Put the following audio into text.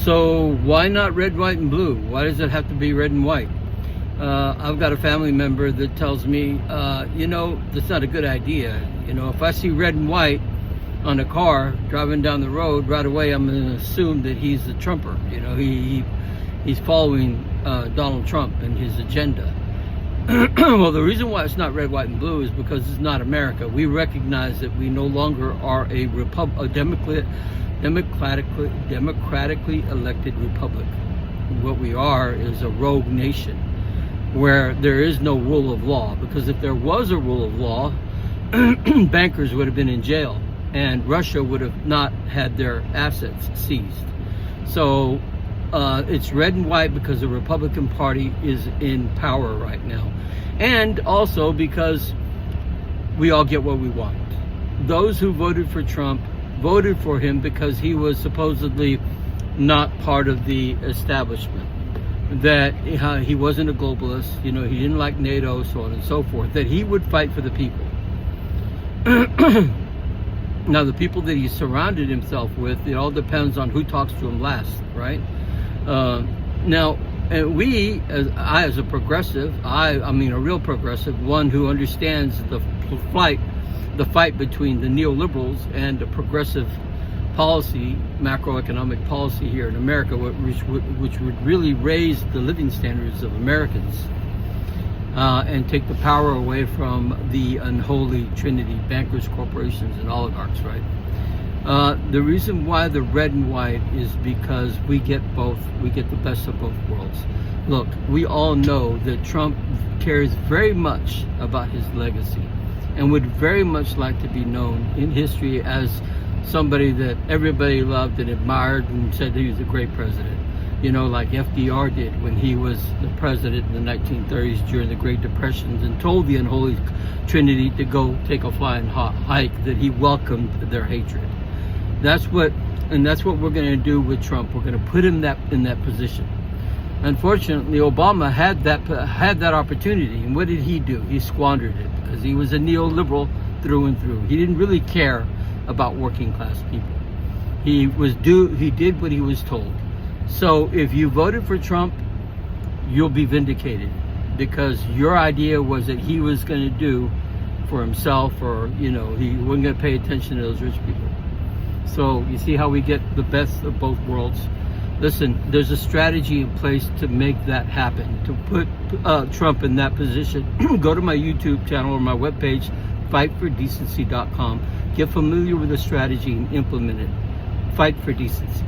So why not red, white, and blue? Why does it have to be red and white? I've got a family member that tells me, that's not a good idea. If I see red and white on a car driving down the road, right away I'm going to assume that he's a Trumper. He's following Donald Trump and his agenda. Well, the reason why it's not red, white, and blue is because it's not America. We recognize that we no longer are a democratically elected republic. What we are is a rogue nation where there is no rule of law. Because if there was a rule of law, bankers would have been in jail and Russia would have not had their assets seized. So it's red and white because the Republican Party is in power right now. And also because we all get what we want. Those who voted for Trump voted for him because he was supposedly not part of the establishment. That he wasn't a globalist, he didn't like NATO, so on and so forth. That he would fight for the people. Now, the people that he surrounded himself with, it all depends on who talks to him last, right? Now, we, as a progressive, I mean a real progressive, one who understands the fight between the neoliberals and the progressive policy, macroeconomic policy here in America, which would really raise the living standards of Americans and take the power away from the unholy trinity, bankers, corporations, and oligarchs, right? The reason why the red and white is because we get both. We get the best of both worlds. Look, we all know that Trump cares very much about his legacy and would very much like to be known in history as somebody that everybody loved and admired and said he was a great president. Like FDR did when he was the president in the 1930s during the Great Depressions and told the unholy trinity to go take a flying hike, that he welcomed their hatred. That's what we're going to do with Trump. We're going to put him in that position. Unfortunately, Obama had that opportunity, and what did he do? He squandered it because he was a neoliberal through and through. He didn't really care about working class people. He did what he was told. So if you voted for Trump, you'll be vindicated because your idea was that he was going to do for himself, or he wasn't going to pay attention to those rich people. So you see how we get the best of both worlds. Listen, there's a strategy in place to make that happen, to put Trump in that position. Go to my YouTube channel or my webpage, fightfordecency.com. Get familiar with the strategy and implement it. Fight for decency.